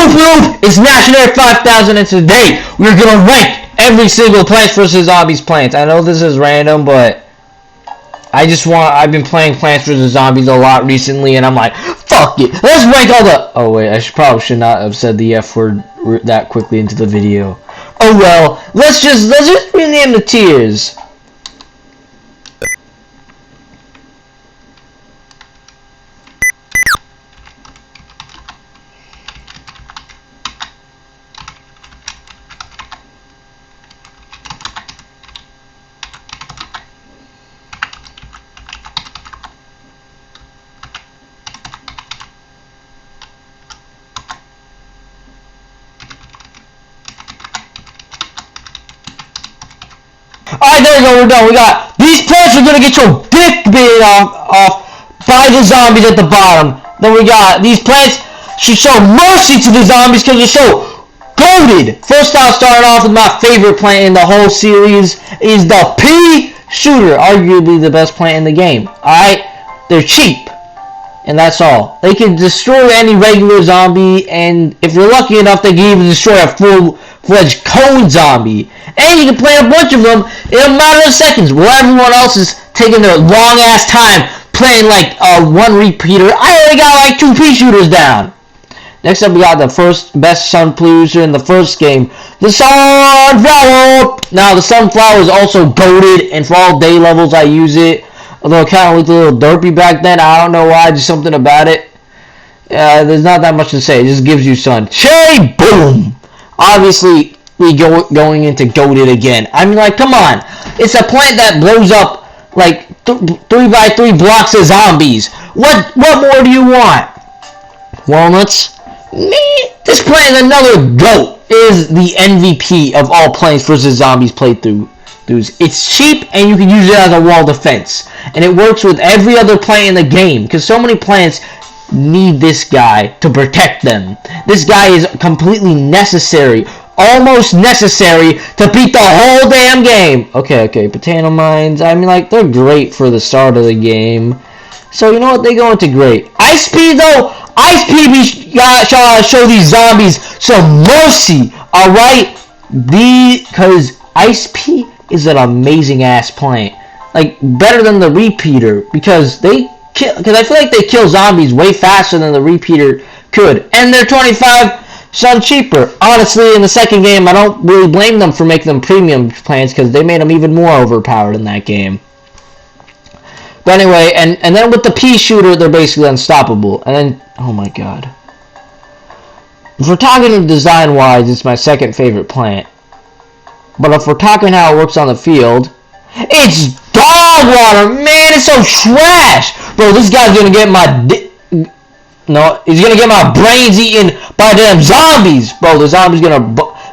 Woof! It's National Air 5000 and today we're gonna rank every single Plants vs. Zombies plants. I know this is random, but I've been playing Plants vs. Zombies a lot recently and I'm like, fuck it, let's rank all the... Oh wait, I probably should not have said the F word that quickly into the video. Oh well, let's just rename the tiers. Alright, there we go, we're done. We got these plants are gonna get your dick bit off by the zombies at the bottom. Then we got these plants should show mercy to the zombies because they're so goated. First I'll start off with my favorite plant in the whole series is the pea shooter, arguably the best plant in the game. Alright, they're cheap. And that's all. They can destroy any regular zombie, and if you're lucky enough, they can even destroy a full-fledged cone zombie. And you can plant a bunch of them in a matter of seconds, while everyone else is taking their long-ass time playing like one repeater. I already got like 2 pea shooters down. Next up, we got the first best sun producer in the first game, the sunflower. Now, the sunflower is also goated, and for all day levels, I use it. Although it kind of looked a little derpy back then. I don't know why. Just something about it. There's not that much to say. It just gives you sun. Cherry boom! Obviously, we going into goated again. I mean, like, come on. It's a plant that blows up, like, 3x3 blocks of zombies. What more do you want? Walnuts? Man, this plant is another goat. It is the MVP of all Plants vs. Zombies playthrough. It's cheap and you can use it as a wall defense, and it works with every other plant in the game because so many plants need this guy to protect them. This guy is completely necessary, almost necessary to beat the whole damn game. Okay, potato mines, I mean, like, they're great for the start of the game, so you know what, they go into great. Ice Pea though, Ice Pea gotta show these zombies some mercy, alright? Because Ice Pea is an amazing ass plant, like better than the repeater, because I feel like they kill zombies way faster than the repeater could, and they're 25% cheaper. Honestly, in the second game, I don't really blame them for making them premium plants because they made them even more overpowered in that game. But anyway, and then with the pea shooter, they're basically unstoppable. And then, oh my god, if we're talking design wise, it's my second favorite plant. But if we're talking how it works on the field, it's dog water, man. It's so trash, bro. This guy's gonna get he's gonna get my brains eaten by damn zombies, bro. The zombie's gonna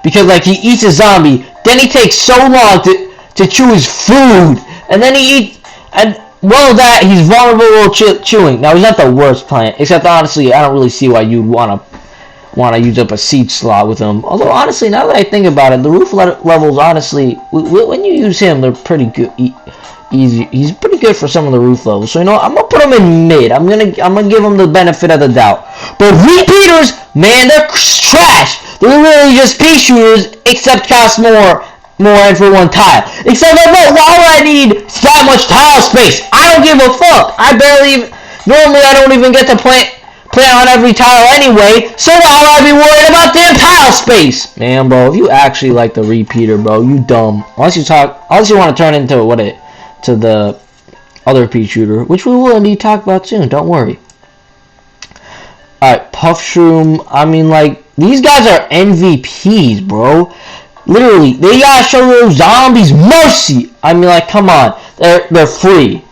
because like he eats a zombie, then he takes so long to chew his food, and then he eats, and well, that he's vulnerable to chewing. Now he's not the worst plant, except honestly, I don't really see why you'd want to use up a seed slot with him. Although honestly, now that I think about it, the roof levels, honestly, when you use him, they're pretty good. Easy. He's pretty good for some of the roof levels. So you know, I'm gonna put him in mid. I'm gonna give him the benefit of the doubt. But repeaters, man, they're trash. They're really just pea shooters, except cost more and for one tile. Except why would I need that much tile space? I don't give a fuck. Normally I don't even get to play on every tile anyway, so why would I be worried about damn tile space? Man, bro, if you actually like the repeater, bro, you dumb. Unless you want to turn into to the other pea shooter, which we will indeed talk about soon, don't worry. Alright, Puff Shroom, I mean, like, these guys are MVPs, bro. Literally, they gotta show those zombies mercy. I mean, like, come on, they're free.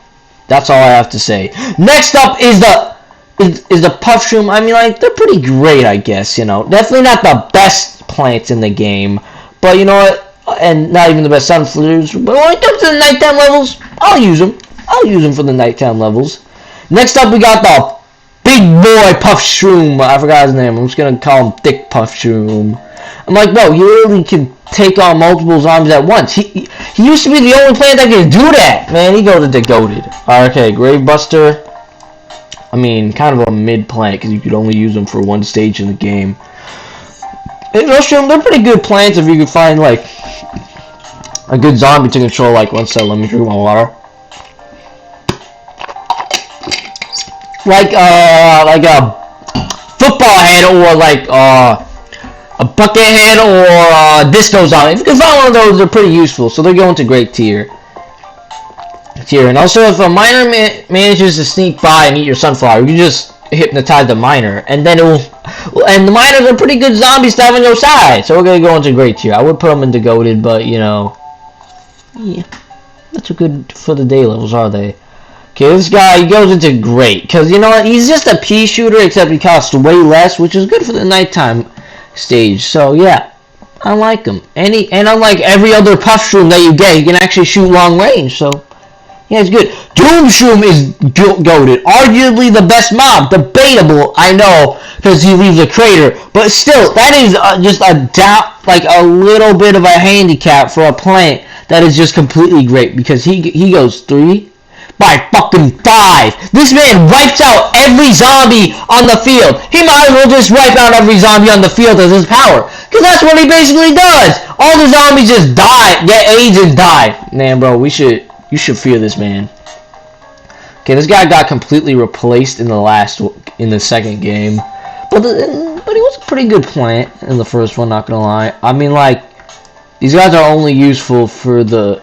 That's all I have to say. Next up is the Puff Shroom. I mean, like, they're pretty great, I guess, you know. Definitely not the best plants in the game, but you know what? And not even the best sunflowers. But when it comes to the nighttime levels, I'll use them. I'll use them for the nighttime levels. Next up, we got the big boy Puff Shroom. I forgot his name. I'm just gonna call him Thick Puff Shroom. I'm like, bro, he literally can take on multiple zombies at once. He used to be the only plant that can do that. Man, he goes into goated. Okay, Gravebuster. I mean, kind of a mid plant because you could only use them for one stage in the game. Mushroom, they're pretty good plants if you can find, like, a good zombie to control. Like, one second, let me drink my water. Like a football head, or like a bucket head, or a disco zombie. If you can find one of those, they're pretty useful. So they're going to great tier. And also, if a miner manages to sneak by and eat your sunflower, you can just hypnotize the miner, and then it will. And the miners are pretty good zombies to have on your side. So we're gonna go into great tier. I would put them into goated, but you know, yeah, not too good for the day levels, are they? Okay, this guy, he goes into great, because, you know what, he's just a pea shooter, except he costs way less, which is good for the nighttime stage. So, yeah, I like him. And unlike every other puff shroom that you get, he can actually shoot long range, so, yeah, it's good. Doom Shroom is goated. Arguably the best mob. Debatable, I know, because he leaves a crater. But still, that is just a little bit of a handicap for a plant that is just completely great, because he goes 3 by fucking 5. This man wipes out every zombie on the field. He might as well just wipe out every zombie on the field as his power, because that's what he basically does. All the zombies just die, get AIDS and die. Man, bro, you should fear this man. Okay, this guy got completely replaced in the second game, but he was a pretty good plant in the first one. Not gonna lie. I mean, like, these guys are only useful for the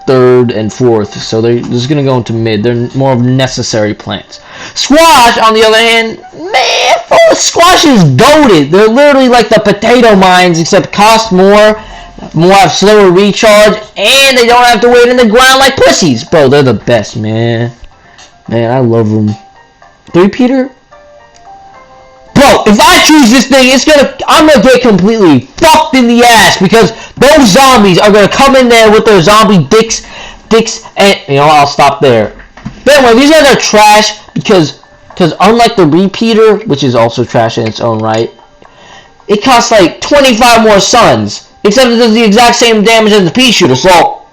third and fourth, so they're just gonna go into mid. They're more of necessary plants. Squash, on the other hand, man, squash is goated. They're literally like the potato mines, except cost more have slower recharge, and they don't have to wait in the ground like pussies. Bro, they're the best, man. Man, I love them. 3-peater? Bro, if I choose this thing, I'm gonna get completely fucked in the ass, because those zombies are gonna come in there with their zombie dicks, and, you know, I'll stop there. But anyway, these guys are trash, because unlike the repeater, which is also trash in its own right, it costs like 25 more suns, except it does the exact same damage as the pea shooter, so...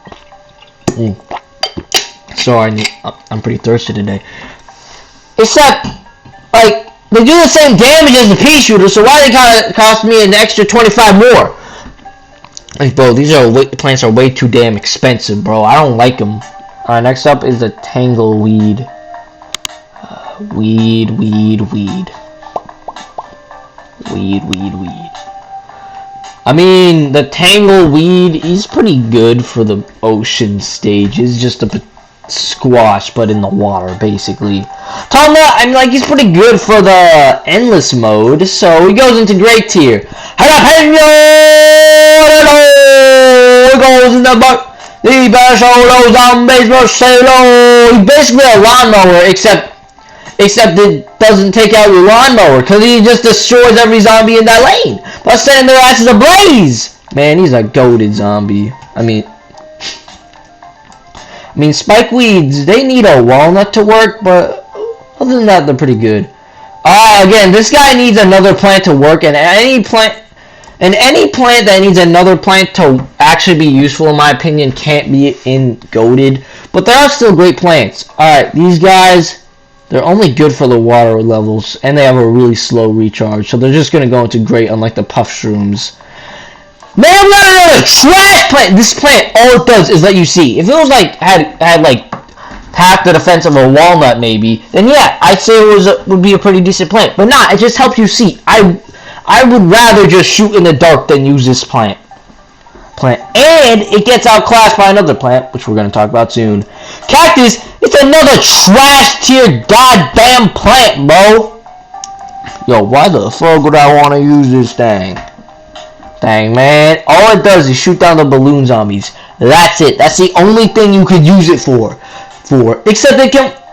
Sorry, I'm pretty thirsty today. Except, like, they do the same damage as the pea shooter, so why they cost me an extra 25 more? Like, bro, plants are way too damn expensive, bro. I don't like them. Alright, next up is the Tangleweed. Weed. I mean, the Tangleweed, he's pretty good for the ocean stage. It's just a squash, but in the water, basically. Tonga, I mean, like, he's pretty good for the endless mode, so he goes into great tier. Jalapeno! He goes in the butt. The best solo zombies must solo. He's basically a lawnmower, except it doesn't take out your lawnmower, because he just destroys every zombie in that lane by setting their asses ablaze. Man, he's a goated zombie. I mean, spikeweeds, they need a walnut to work, but other than that, they're pretty good. Again, this guy needs another plant to work, and any plant that needs another plant to actually be useful, in my opinion, can't be in goated. But there are still great plants. Alright, these guys, they're only good for the water levels, and they have a really slow recharge, so they're just going to go into great, unlike the puff shrooms. Man, we got another trash plant! This plant, all it does is let you see. If it was like, had like, half the defense of a walnut, maybe, then yeah, I'd say it would be a pretty decent plant. But nah, it just helps you see. I would rather just shoot in the dark than use this plant. And it gets outclassed by another plant, which we're going to talk about soon. Cactus, it's another trash tier goddamn plant, bro. Yo, why the fuck would I want to use this thing? Dang, man. All it does is shoot down the balloon zombies. That's it. That's the only thing you could use it for. Except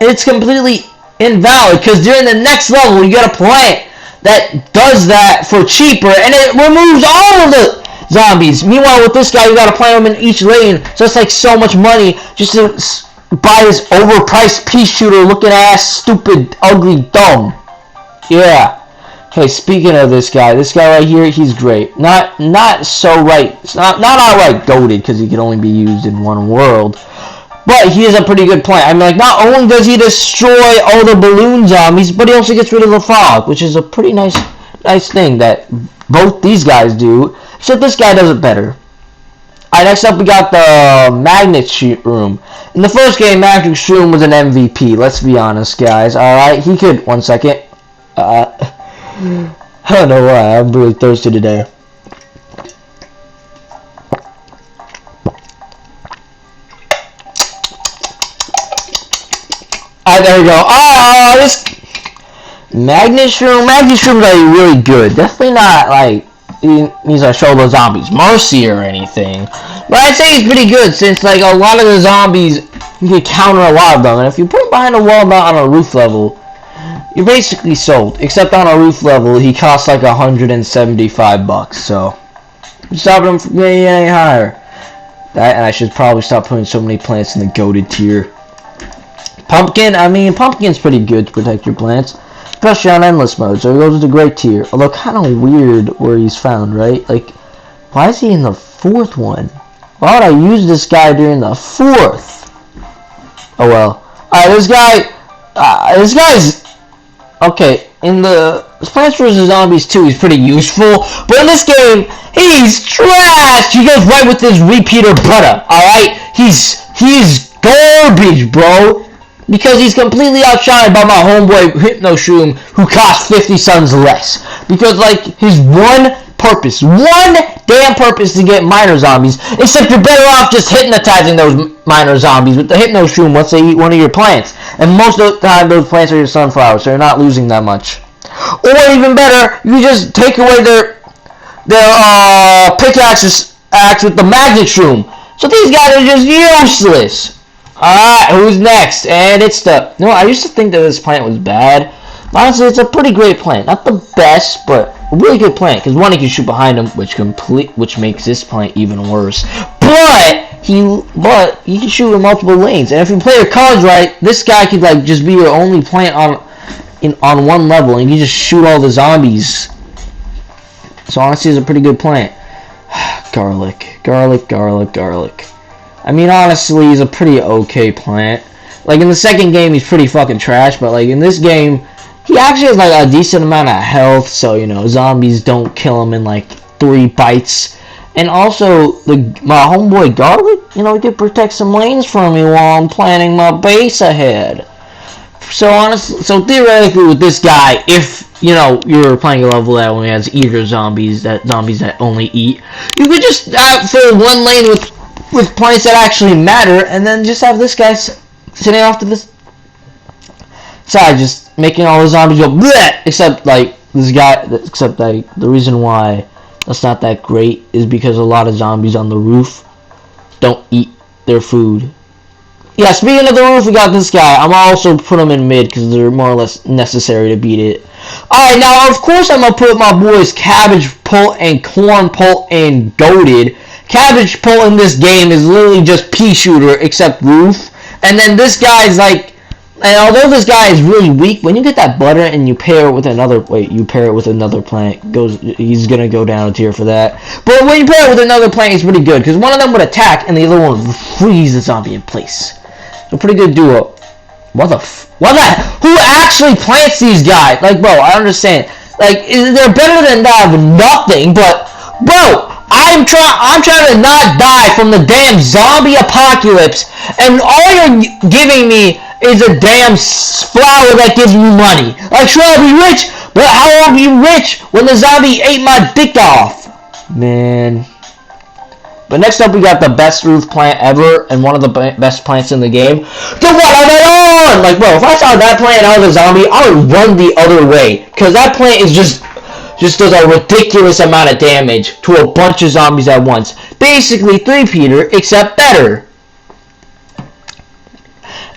it's completely invalid, because during the next level, you get a plant that does that for cheaper, and it removes all of the zombies. Meanwhile, with this guy, you gotta plant them in each lane, so it's like so much money just to buy this overpriced pea shooter looking ass, stupid, ugly, dumb. Yeah. Okay, speaking of this guy right here, he's great. Not so right. It's not outright goated, because he can only be used in one world. But he is a pretty good plant. I mean, like, not only does he destroy all the balloon zombies, but he also gets rid of the fog, which is a pretty nice nice thing that both these guys do, except this guy does it better. Alright, next up we got the Magnet Shroom. In the first game, Magnet Shroom was an MVP, let's be honest, guys. Alright, he could... One second. I don't know why, I'm really thirsty today. Alright, there we go. This Magnet Shroom is like really good. Definitely not like he needs to show the zombies mercy or anything. But I'd say he's pretty good since like a lot of the zombies you can counter a lot of them. And if you put him behind a wall not on a roof level, you're basically sold. Except on a roof level he costs like $175, so stopping him from getting any higher. That, and I should probably stop putting so many plants in the goated tier. Pumpkin, I mean, Pumpkin's pretty good to protect your plants, especially on endless mode, so he goes into great tier. Although kind of weird where he's found, right? Like, why is he in the 4th one? Why would I use this guy during the 4th? Oh well. Alright, this guy's okay. In the Plants vs. Zombies 2, he's pretty useful, but in this game, he's trash. He goes right with his repeater butter. Alright, he's garbage, bro. Because he's completely outshined by my homeboy Hypnoshroom, who costs 50 suns less. Because, like, his one damn purpose to get minor zombies, except you're better off just hypnotizing those minor zombies with the Hypnoshroom once they eat one of your plants. And most of the time, those plants are your sunflowers, so you're not losing that much. Or even better, you just take away their pickaxes with the Magnet Shroom. So these guys are just useless. Alright, who's next? And it's the... No, I used to think that this plant was bad. Honestly, it's a pretty great plant. Not the best, but a really good plant. Because one, you can shoot behind him, which makes this plant even worse. But you can shoot in multiple lanes. And if you play your cards right, this guy could like just be your only plant on one level, and you can just shoot all the zombies. So honestly, it's a pretty good plant. Garlic. I mean, honestly, he's a pretty okay plant. Like, in the second game, he's pretty fucking trash, but, like, in this game, he actually has, like, a decent amount of health, so, you know, zombies don't kill him in, like, 3 bites. And also, my homeboy Garlic, you know, he could protect some lanes for me while I'm planning my base ahead. So, honestly, theoretically, with this guy, if, you know, you're playing a level that only has eater zombies that only eat, you could just fill one lane with plants that actually matter, and then just have this guy sitting off to this side, just making all the zombies go bleh! Except like the reason why that's not that great is because a lot of zombies on the roof don't eat their food. Yeah, speaking of the roof, we got this guy. I'm also put him in mid because they're more or less necessary to beat it. Alright, now of course I'm gonna put my boys Cabbage Pult and Corn Pult and Goated. Cabbage Pult in this game is literally just pea shooter except roof. And then this guy's like, and although this guy is really weak, when you get that butter and you pair it with another plant, he's gonna go down a tier for that. But when you pair it with another plant, he's pretty good because one of them would attack and the other one would freeze the zombie in place. So pretty good duo. Who actually plants these guys? Like, bro, I understand. Like, they're better than that of nothing, but bro, I'm trying to not die from the damn zombie apocalypse, and all you're giving me is a damn flower that gives me money. Like, sure, I'll be rich, but how will I be rich when the zombie ate my dick off? Man. But next up, we got the best roof plant ever, and one of the best plants in the game. The watermelon! Like, bro, if I saw that plant out of the zombie, I would run the other way, because that plant is just does a ridiculous amount of damage to a bunch of zombies at once. Basically, 3-peater, except better.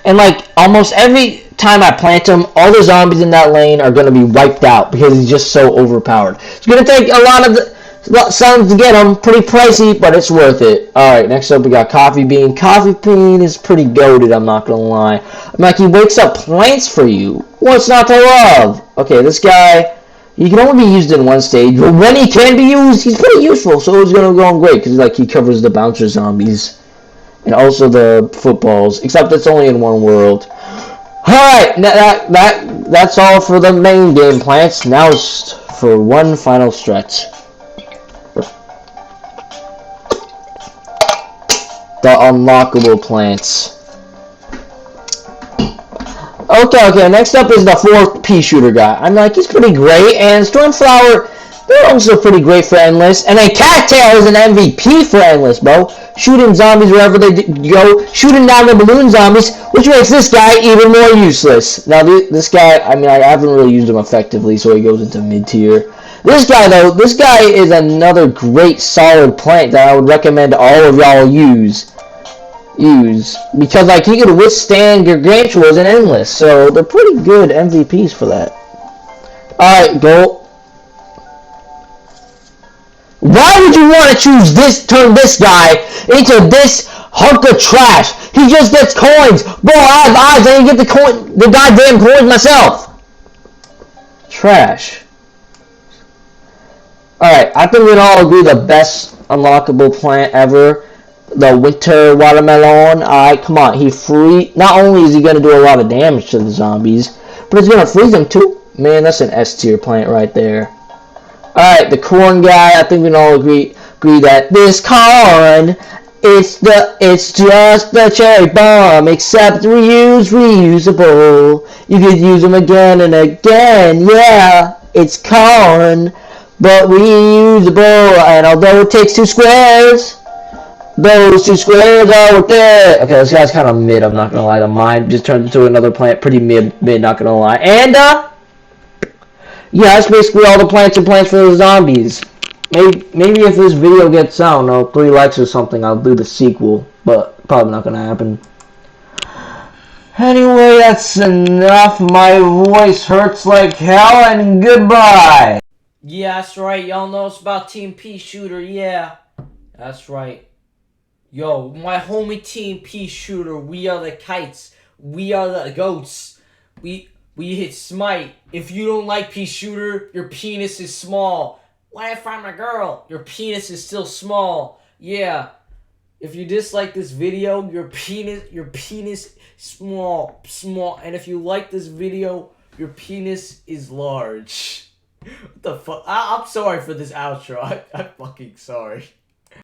And like, almost every time I plant him, all the zombies in that lane are going to be wiped out because he's just so overpowered. It's going to take a lot of suns to get him. Pretty pricey, but it's worth it. Alright, next up we got Coffee Bean. Coffee Bean is pretty goated, I'm not going to lie. I'm like, he wakes up plants for you. What's not to love? Okay, this guy, he can only be used in one stage, but when he can be used, he's pretty useful, so it's going to go on great, because like, he covers the bouncer zombies, and also the footballs, except it's only in one world. Alright, that's all for the main game plants. Now it's for one final stretch. The unlockable plants. Okay, next up is the 4 pea shooter guy. I'm like, he's pretty great, and Stormflower, they're also pretty great for Endless, and then Cattail is an MVP for Endless, bro. Shooting zombies wherever they go, shooting down the balloon zombies, which makes this guy even more useless. Now, this guy, I mean, I haven't really used him effectively, so he goes into mid-tier. This guy, though, this guy is another great, solid plant that I would recommend all of y'all use, because like he could withstand Gargantuas and Endless, so they're pretty good MVPs for that. Alright, go. Why would you want to turn this guy into this hunk of trash? He just gets coins. Bro, I have eyes, I didn't get the goddamn coins myself. Trash. Alright, I think we'd all agree the best unlockable plant ever, the winter watermelon. Alright, come on, not only is he going to do a lot of damage to the zombies, but he's going to freeze them too. Man, that's an S tier plant right there. Alright, the corn guy, I think we can all agree that this corn, it's just the cherry bomb, except reusable. You could use them again and again, yeah, it's corn, but reusable, and although it takes 2 squares, those 2 squares are worth it. Okay, this guy's kind of mid, I'm not gonna lie, the mine just turned into another plant, pretty mid, not gonna lie, and, yeah, that's basically all the plants and plants for the zombies. Maybe if this video gets, I don't know, 3 likes or something, I'll do the sequel. But probably not gonna happen. Anyway, that's enough. My voice hurts like hell, and goodbye. Yeah, that's right. Y'all know it's about Team Pea Shooter. Yeah, that's right. Yo, my homie Team Pea Shooter. We are the kites. We are the goats. We hit smite. If you don't like Pea Shooter, your penis is small. What if I'm a girl? Your penis is still small. Yeah. If you dislike this video, your penis small. And if you like this video, your penis is large. What the fuck? I'm sorry for this outro. I'm fucking sorry.